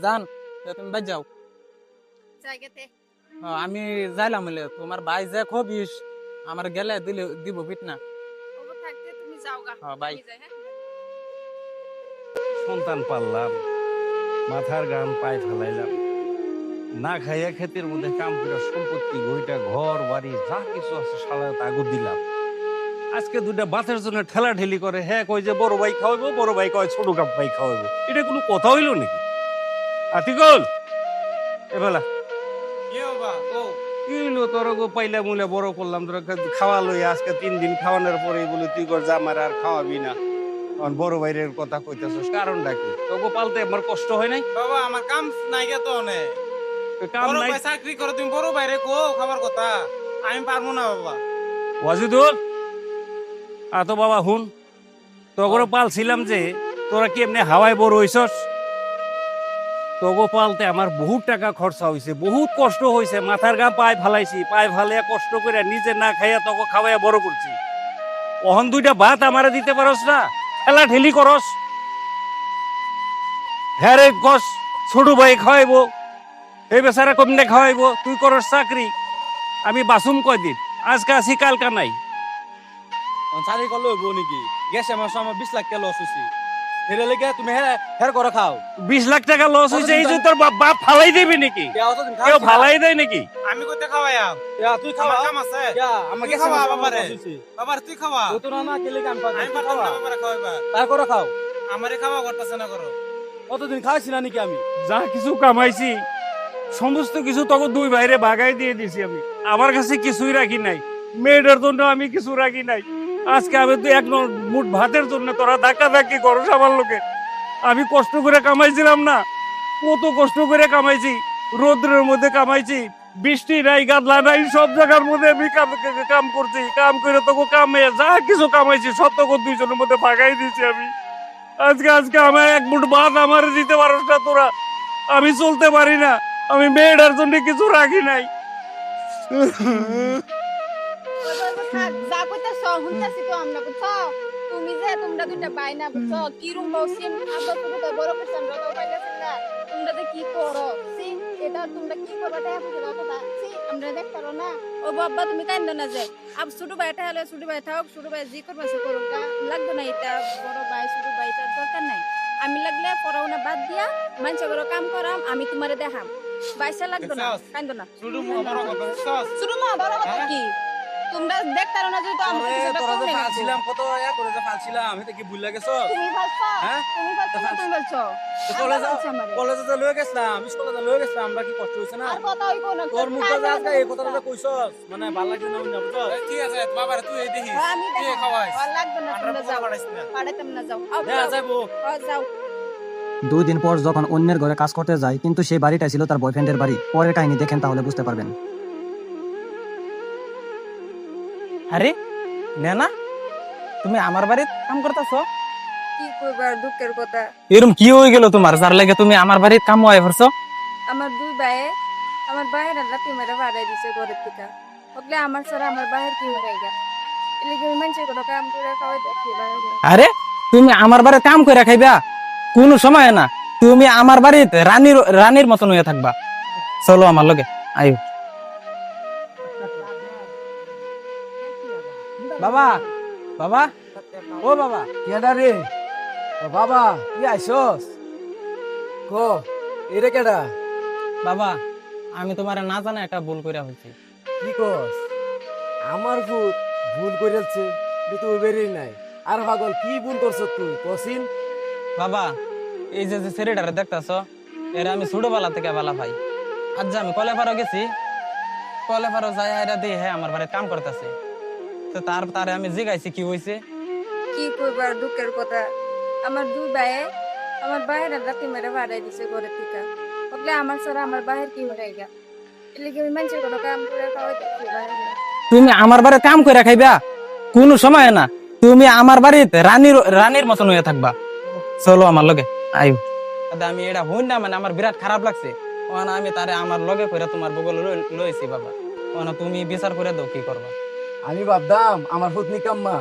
জান তুমি বাদ যাও। জায়গাতে আমি যাইলাম হইলে তোমার ভাই যে খবিস আমার গেলে দিলে দিব পিট না। ওগো থাকতে তুমি যাও গা। বাই। আমি যাই, হ্যাঁ? সন্তান পাললাম, মাথার গাম পায়ে ফেলাইলাম, না খাইয়া ক্ষেতের মধ্যে কাম করে সম্পত্তি গইটা ঘর বাড়ি যা কিছু আছে সারা তাগু দিলাম। আজকে দুটা বাতের জন্য ঠেলা ঠেলি করে, হ্যাঁ কই যে বড় ভাই খাওয়াবো, বড় ভাই কয় ছোট কাপ ভাই খাওয়াবো। এটা কোনো কথা হইলো নাকি? আতিকুল এবেলা কি হইলো তোর গো? পাইলা মুলে বড় করলাম, তোর খাওয়া লই আজকে 3 দিন খাওয়ানোর পরে বলে তুই কর যা আমার আর খাওয়াবি না। আমার বড় ভাইয়ের কথা কইতাছস, কারণটা কি? তোকে পালতে আমার কষ্ট হয় নাই? বাবা আমার কাম নাই গে তো অনেক কাম বড় নাই? ভাই চাকরি করো, তুমি বড় বাইরে কো খাবার কথা, আমি পারবো না বাবা। ওয়াজিদুল তো বাবা হুন, তোগরও পালছিলাম যে তোরা কি এমনি হাওয়ায় বড় হইছস? তোগো পালতে আমার বহুত টাকা খরচা হয়েছে, বহুত কষ্ট হয়েছে, মাথার গা পায়ে ফালাইছি, পায়ে ফালাইয়া কষ্ট করে নিজে না খাইয়া তোকে খাওয়াইয়া বড় করছি। ওহন দুইটা ভাত আমারে দিতে পারস না, ঠেলা ঠেলি করস। হ্যাঁ রে কস ছোট ভাই খাওয়াইবো, এই বেচারা কমনে খাওয়াইবো, তুই করস চাকরি, আমি বাসুম কয়দিন, আজকে আসি কালকা নাই। চাকরি করলে হইব নাকি? গেছে আমার সময় 20 লাখ টাকা লস হয়েছি, হেরে লেগে তুমি হের করে খাও। 20 লাখ টাকা লস হয়েছে, এই যে তোর বাপ ফালাই দেবে নাকি? কেউ ফালাই দেয় নাকি? আমি কইতে খাওয়াইয়াম, তুই আমার খাওয়া কাম আছে। আমাকে তুই খাওয়া বাবারে, বাবার তুই খাওয়া, তো না না কেলে কাম পাবি আমি পারতাম না বাবারে খাওয়াইবা। তারপরে খাও। আমারে খাওয়া করতেছে না করো। কতদিন খাইছি না নাকি আমি? যা কিছু কামাইছি সমস্ত কিছু তখন দুই ভাইরে বাগাই দিয়ে দিছি আমি, আমার কাছে কিছুই রাখি নাই, মেয়েটার জন্য আমি কিছু রাখি নাই। আজকে আমি তো এক মুঠ ভাতের জন্য তোরা ধাক্কা ধাক্কি করস আমার লোকে। আমি কষ্ট করে কামাইছিলাম না, কত কষ্ট করে কামাইছি, রোদ্রের মধ্যে কামাইছি, বৃষ্টি নাই গাদলা নাই, সব জায়গার মধ্যে আমি কাম করছি, কাম করে তোকে কামে যা কিছু কামাইছি সব তোকে দুইজনের মধ্যে ভাগাই দিয়েছি আমি। আজকে আজকে আমার এক মুঠ ভাত আমার দিতে পারস না তোরা, আমি চলতে পারি না, আমি মেয়েটার জন্য কিছু রাখি নাই। থাক, যা কইতাছ শুনতাছি তো আমরা, বুঝছো? তুমি যে তোমরা দুইটা বাইনা, বুঝছো? কি রুম বসিন আব্বা তুমি তো বড় করছেন রত পাইলাছেন না, তোমরা যে কি করো সি, এটা তোমরা কি করবা টাকা পয়সা দাও তো সি, আমরা দেখ পারো না। ও বাবা তুমি কাইন্দ না যে আব ছোট ভাইটা হলে ছোট ভাই থাক, ছোট ভাই জি করবা সে করুক, লাগবে না এটা বড় ভাই ছোট ভাই এটার দরকার নাই। আমি লাগলে পড়াশোনা বাদ দিয়া মানুষের ঘরে কাম করাম, আমি তোমারে দেখাম, বাইসা লাগবে না, কাইন্দ না। শুধু বড় কথা সস শুরু মা বড় কথা কি তোমরা দেখতে পারো না যে তো আমরা কিছু তোরা যে করতে ফালছিলাম, কত করে যে ফালছিলাম, এটা কি ভুলে গেছো? তুমি বলছো হ্যাঁ? তুমি বলছো না তুমি বলছো কলেজে বলছো আমারে। কলেজে যে লয়ে গেছিলাম, স্কুলে যে লয়ে গেছিলাম, আমরা কি কষ্ট হইছে না? আর কথা হইবো না তোর মুখে যে আজকে এই কথাটা যে কইছস, মানে ভালো লাগছে না বুঝছো? বুঝছো? ঠিক আছে বাবারে তুই এই দেখিস, আমি তুই দেখো খাওয়াইস, আর লাগবে না, আমরা তোমরা যাও, পাঠাইছ না। পাঠাইতাম না, যাও আও, হ্যাঁ যাইবো। যাও। 2 দিন পর যখন অন্যের ঘরে কাজ করতে যায়, কিন্তু সেই বাড়িটা ছিল তার বয়ফ্রেন্ডের বাড়ি। পরের কাহিনী দেখেন তাহলে বুঝতে পারবেন। আরে নেনা, তুমি আমার বাড়িতে কাম করতেছো? কি কইবার দুঃখের কথা, এরকম কি হয়ে গেল তোমার যার লাগে তুমি আমার বাড়িতে কাম হয়ে পড়ছো? আমার দুই ভাইয়ে আমার ভাইয়ের লাতি মেরে ভাড়াই দিছে ঘরের থেকে, ওগলে আমার ছাড়া আমার ভাইয়ের কি হয়ে গেল, এলিগে মানুষের কোনো কাম করে খাওয়াই দেখি বাইরে। আরে তুমি আমার বাড়িতে কাম করে খাইবা? কোন সময় না, তুমি আমার বাড়িতে রানীর রানীর মতন হয়ে থাকবা। চলো আমার লগে আয়ো। বাবা, বাবা, ও বাবা, কেডা রে? ও বাবা, তুই আইছস? কো, এরে কেডা? বাবা, আমি তোমার না জানা একটা ভুল কইরা ফেলছি। কি কস? আমার ভুল করেছে, তুই বেরিয়ে নাই। আর পাগল কি ভুল করছস তুই? কসিন বাবা, এই যে ছেলেটারে দেখতাছো, এরা আমি ছোটবেলা থেকে বালা ভাই। আজ যে আমি কলেপাড়া গেছি, কলেপাড়া যাই আইরা দিয়ে হ্যাঁ আমার বাড়িতে কাম করতেছে, তো তারে আমি জিগাইছি কি হয়েছে। কি কইবার দুঃখের কথা, আমার দুই ভাইয়ে আমার ভাইয়ের লাতি মেরে ভাড়াই দিছে ঘরের থেকে, ওগলে আমার ছাড়া আমার ভাইয়ের কি হয়ে গেল, এলিগে মানুষের কোনো কাম করে খাওয়াই দেখি বাইরে। তুমি আমার বাড়িতে কাম করে খাইবা? কোন সময় না, তুমি আমার বাড়িতে রানীর রানীর মতন হয়ে থাকবা। চলো আমার লগে আয়ো। আমি এটা হইন না, মানে আমার বিরাট খারাপ লাগছে। ওখানে আমি তারে আমার লগে করে তোমার বগলে লইছি বাবা, ওখানে তুমি বিচার করে দাও কি করবা। আমি ভাবতাম আমার পত্নী কাম্মা,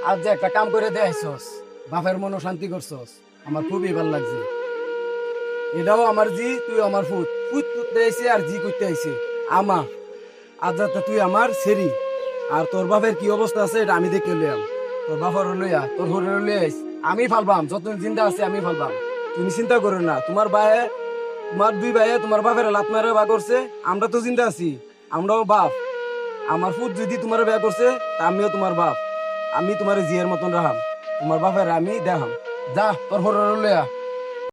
আজ যে একটা কাম করে দেয়াইছস, বাপের মনও শান্তি করছস, আমার খুবই ভালো লাগছে। এটাও আমার জি, তুই আমার ফুট ফুট করতে আইছে আর জি করতে আইছে আমা। আজ রাতে তুই আমার সেরি, আর তোর বাপের কি অবস্থা আছে এটা আমি দেখে লইয়াম। তোর বাপের লইয়া তোর হরে লইয়া আইস, আমি ফালবাম, যতদিন জিন্দা আছে আমি ফালবাম। তুমি চিন্তা করো না, তোমার ভাইয়ে, তোমার দুই ভাইয়ে তোমার বাপের লাত মারে বা করছে, আমরা তো জিন্দা আছি, আমরাও বাপ। আমার ফুট যদি তোমার বিয়া করছে তা আমিও তোমার বাপ, আমি তোমার জিয়ের মতন রাখাম, তোমার বাপের আমি দেখাম। যা তোর হরে লইয়া।